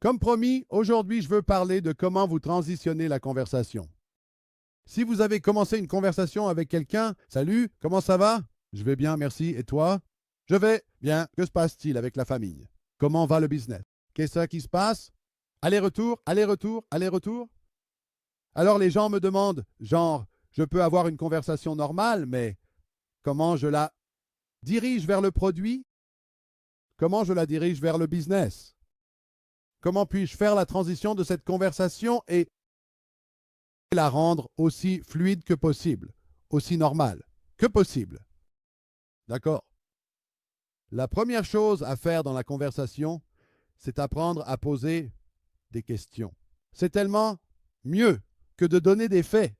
Comme promis, aujourd'hui, je veux parler de comment vous transitionnez la conversation. Si vous avez commencé une conversation avec quelqu'un, salut, comment ça va? Je vais bien, merci. Et toi? Je vais bien. Que se passe-t-il avec la famille? Comment va le business? Qu'est-ce qui se passe? Aller-retour, aller-retour, aller-retour. Alors les gens me demandent, genre, je peux avoir une conversation normale, mais comment je la dirige vers le produit? Comment je la dirige vers le business? Comment puis-je faire la transition de cette conversation et la rendre aussi fluide que possible, aussi normale que possible? D'accord? La première chose à faire dans la conversation, c'est apprendre à poser des questions. C'est tellement mieux que de donner des faits.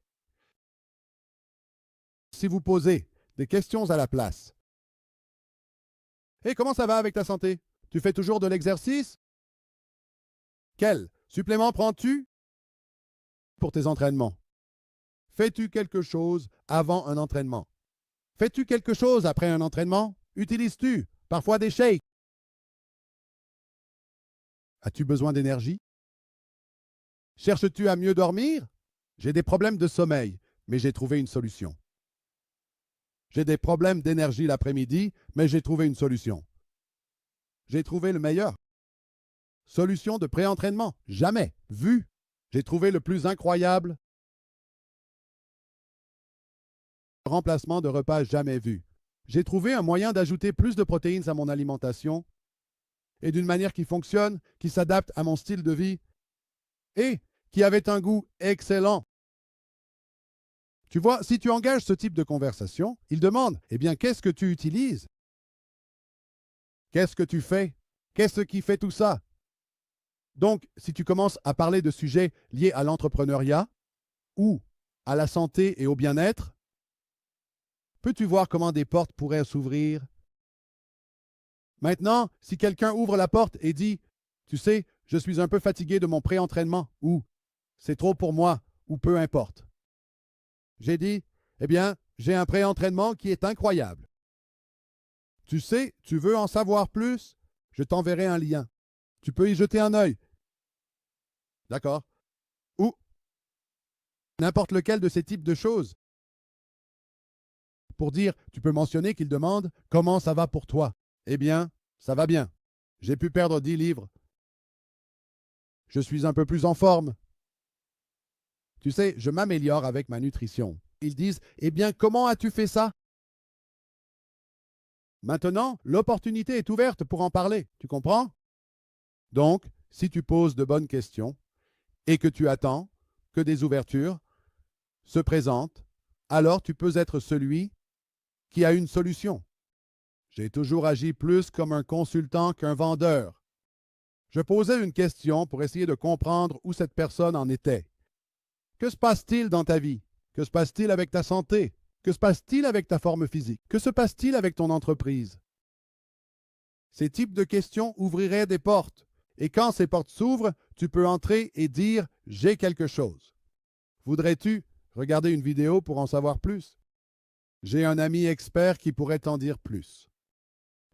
Si vous posez des questions à la place. Hey, comment ça va avec ta santé? Tu fais toujours de l'exercice? Quel supplément prends-tu pour tes entraînements? Fais-tu quelque chose avant un entraînement? Fais-tu quelque chose après un entraînement? Utilises-tu parfois des shakes? As-tu besoin d'énergie? Cherches-tu à mieux dormir? J'ai des problèmes de sommeil, mais j'ai trouvé une solution. J'ai des problèmes d'énergie l'après-midi, mais j'ai trouvé une solution. J'ai trouvé le meilleur. Solution de pré-entraînement, jamais vu. J'ai trouvé le plus incroyable remplacement de repas jamais vu. J'ai trouvé un moyen d'ajouter plus de protéines à mon alimentation et d'une manière qui fonctionne, qui s'adapte à mon style de vie et qui avait un goût excellent. Tu vois, si tu engages ce type de conversation, il demande, eh bien, qu'est-ce que tu utilises? Qu'est-ce que tu fais? Qu'est-ce qui fait tout ça? Donc, si tu commences à parler de sujets liés à l'entrepreneuriat ou à la santé et au bien-être, peux-tu voir comment des portes pourraient s'ouvrir? Maintenant, si quelqu'un ouvre la porte et dit, tu sais, je suis un peu fatigué de mon pré-entraînement, ou c'est trop pour moi, ou peu importe. J'ai dit, eh bien, j'ai un pré-entraînement qui est incroyable. Tu sais, tu veux en savoir plus? Je t'enverrai un lien. Tu peux y jeter un œil. D'accord? Ou n'importe lequel de ces types de choses. Pour dire, tu peux mentionner qu'il demande comment ça va pour toi. Eh bien, ça va bien. J'ai pu perdre 10 livres. Je suis un peu plus en forme. Tu sais, je m'améliore avec ma nutrition. Ils disent, eh bien, comment as-tu fait ça? Maintenant, l'opportunité est ouverte pour en parler. Tu comprends? Donc, si tu poses de bonnes questions et que tu attends que des ouvertures se présentent, alors tu peux être celui qui a une solution. J'ai toujours agi plus comme un consultant qu'un vendeur. Je posais une question pour essayer de comprendre où cette personne en était. Que se passe-t-il dans ta vie? Que se passe-t-il avec ta santé? Que se passe-t-il avec ta forme physique? Que se passe-t-il avec ton entreprise? Ces types de questions ouvriraient des portes. Et quand ces portes s'ouvrent, tu peux entrer et dire « j'ai quelque chose ». Voudrais-tu regarder une vidéo pour en savoir plus? J'ai un ami expert qui pourrait t'en dire plus.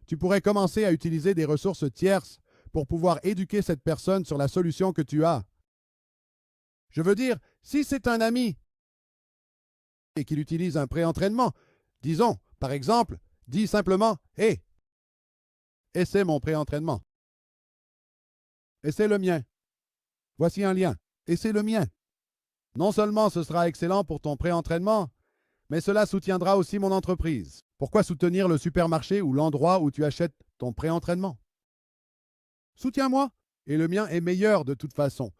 Tu pourrais commencer à utiliser des ressources tierces pour pouvoir éduquer cette personne sur la solution que tu as. Je veux dire, si c'est un ami et qu'il utilise un pré-entraînement, disons, par exemple, dis simplement « Hé, essaie mon pré-entraînement. Essaie le mien. Voici un lien. Essaie le mien. Non seulement ce sera excellent pour ton pré-entraînement, mais cela soutiendra aussi mon entreprise. Pourquoi soutenir le supermarché ou l'endroit où tu achètes ton pré-entraînement? Soutiens-moi et le mien est meilleur de toute façon.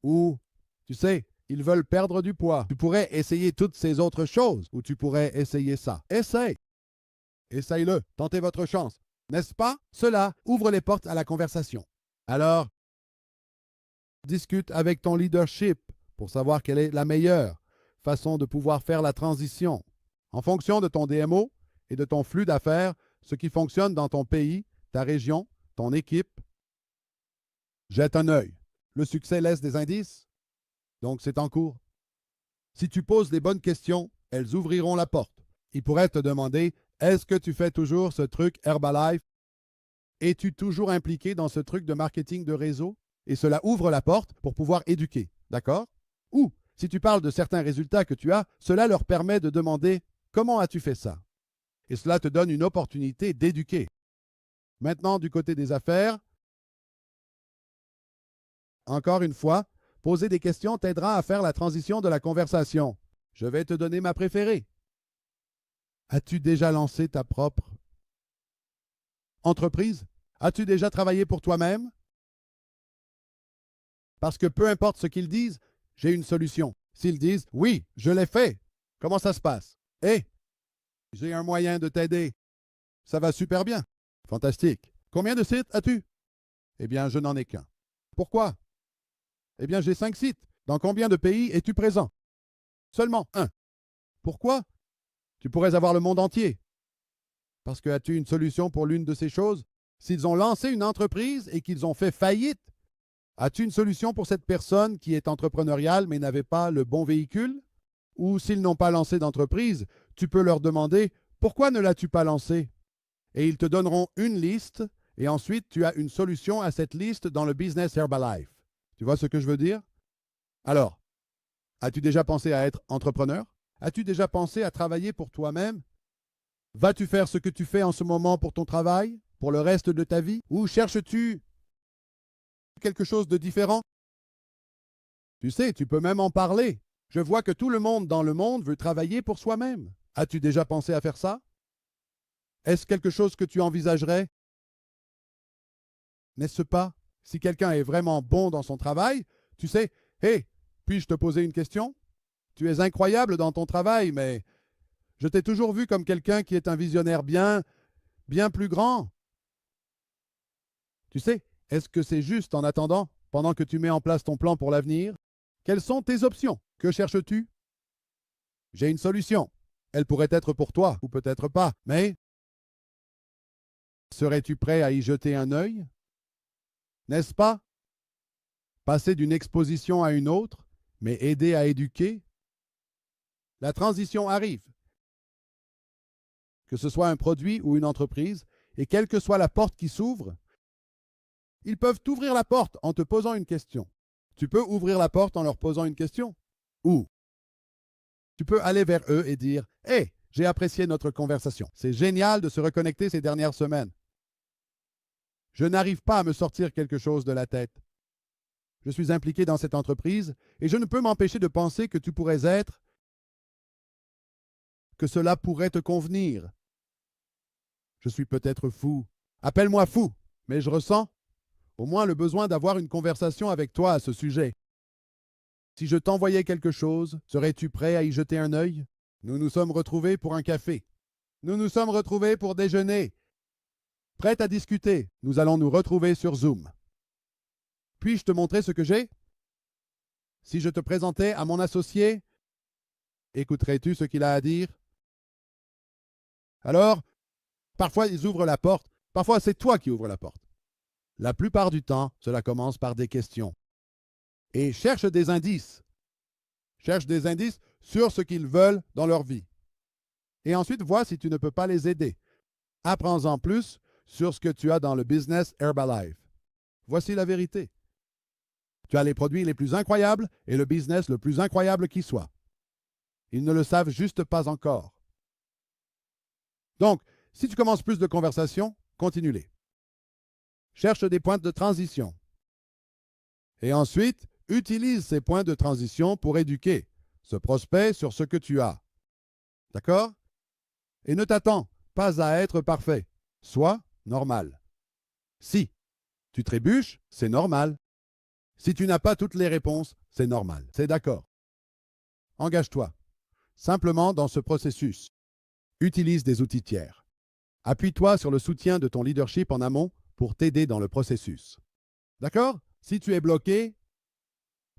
Ou, tu sais, ils veulent perdre du poids. Tu pourrais essayer toutes ces autres choses ou tu pourrais essayer ça. Essaye. Essaye-le. Tentez votre chance. N'est-ce pas? Cela ouvre les portes à la conversation. Alors, discute avec ton leadership pour savoir quelle est la meilleure façon de pouvoir faire la transition. En fonction de ton DMO et de ton flux d'affaires, ce qui fonctionne dans ton pays, ta région, ton équipe, jette un œil. Le succès laisse des indices, donc c'est en cours. Si tu poses les bonnes questions, elles ouvriront la porte. Ils pourraient te demander, est-ce que tu fais toujours ce truc Herbalife? Es-tu toujours impliqué dans ce truc de marketing de réseau? et cela ouvre la porte pour pouvoir éduquer. D'accord? Ou, si tu parles de certains résultats que tu as, cela leur permet de demander « Comment as-tu fait ça ?» Et cela te donne une opportunité d'éduquer. Maintenant, du côté des affaires, encore une fois, poser des questions t'aidera à faire la transition de la conversation. Je vais te donner ma préférée. As-tu déjà lancé ta propre entreprise? As-tu déjà travaillé pour toi-même? Parce que peu importe ce qu'ils disent, j'ai une solution. S'ils disent « Oui, je l'ai fait », comment ça se passe? « Hé, j'ai un moyen de t'aider. Ça va super bien. Fantastique. Combien de sites as-tu? » Eh bien, je n'en ai qu'un. Pourquoi? Eh bien, j'ai 5 sites. Dans combien de pays es-tu présent? Seulement un. Pourquoi? Tu pourrais avoir le monde entier. Parce que as-tu une solution pour l'une de ces choses? S'ils ont lancé une entreprise et qu'ils ont fait faillite, as-tu une solution pour cette personne qui est entrepreneuriale mais n'avait pas le bon véhicule? Ou s'ils n'ont pas lancé d'entreprise, tu peux leur demander « Pourquoi ne l'as-tu pas lancé ?» Et ils te donneront une liste et ensuite tu as une solution à cette liste dans le business Herbalife. Tu vois ce que je veux dire? Alors, as-tu déjà pensé à être entrepreneur? As-tu déjà pensé à travailler pour toi-même? Vas-tu faire ce que tu fais en ce moment pour ton travail, pour le reste de ta vie? Ou cherches-tu quelque chose de différent? Tu sais, tu peux même en parler. Je vois que tout le monde dans le monde veut travailler pour soi-même. As-tu déjà pensé à faire ça? Est-ce quelque chose que tu envisagerais? N'est-ce pas? Si quelqu'un est vraiment bon dans son travail, tu sais, « Hé, puis-je te poser une question? Tu es incroyable dans ton travail, mais je t'ai toujours vu comme quelqu'un qui est un visionnaire bien plus grand. Tu sais, est-ce que c'est juste en attendant, pendant que tu mets en place ton plan pour l'avenir? Quelles sont tes options? Que cherches-tu? J'ai une solution. Elle pourrait être pour toi, ou peut-être pas, mais serais-tu prêt à y jeter un œil? N'est-ce pas? Passer d'une exposition à une autre, mais aider à éduquer? La transition arrive. Que ce soit un produit ou une entreprise, et quelle que soit la porte qui s'ouvre, ils peuvent t'ouvrir la porte en te posant une question. Tu peux ouvrir la porte en leur posant une question. Ou tu peux aller vers eux et dire « Hey, j'ai apprécié notre conversation. C'est génial de se reconnecter ces dernières semaines. Je n'arrive pas à me sortir quelque chose de la tête. Je suis impliqué dans cette entreprise et je ne peux m'empêcher de penser que tu pourrais être, que cela pourrait te convenir. Je suis peut-être fou. Appelle-moi fou, mais je ressens au moins le besoin d'avoir une conversation avec toi à ce sujet. Si je t'envoyais quelque chose, serais-tu prêt à y jeter un œil? Nous nous sommes retrouvés pour un café. Nous nous sommes retrouvés pour déjeuner. Prêt à discuter, nous allons nous retrouver sur Zoom. Puis-je te montrer ce que j'ai? Si je te présentais à mon associé, écouterais-tu ce qu'il a à dire? Alors, parfois ils ouvrent la porte, parfois c'est toi qui ouvres la porte. La plupart du temps, cela commence par des questions. Et cherche des indices. Cherche des indices sur ce qu'ils veulent dans leur vie. Et ensuite, vois si tu ne peux pas les aider. Apprends-en plus sur ce que tu as dans le business Herbalife. Voici la vérité. Tu as les produits les plus incroyables et le business le plus incroyable qui soit. Ils ne le savent juste pas encore. Donc, si tu commences plus de conversations, continue-les. Cherche des points de transition. Et ensuite, utilise ces points de transition pour éduquer ce prospect sur ce que tu as. D'accord? Et ne t'attends pas à être parfait. Sois normal. Si tu trébuches, c'est normal. Si tu n'as pas toutes les réponses, c'est normal. C'est d'accord. Engage-toi. Simplement dans ce processus. Utilise des outils tiers. Appuie-toi sur le soutien de ton leadership en amont pour t'aider dans le processus. D'accord? Si tu es bloqué,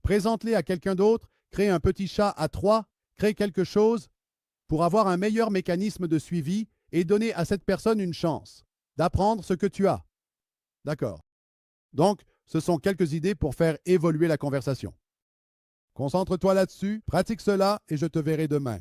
présente-les à quelqu'un d'autre, crée un petit chat à 3, crée quelque chose pour avoir un meilleur mécanisme de suivi et donner à cette personne une chance d'apprendre ce que tu as. D'accord. Donc, ce sont quelques idées pour faire évoluer la conversation. Concentre-toi là-dessus, pratique cela et je te verrai demain.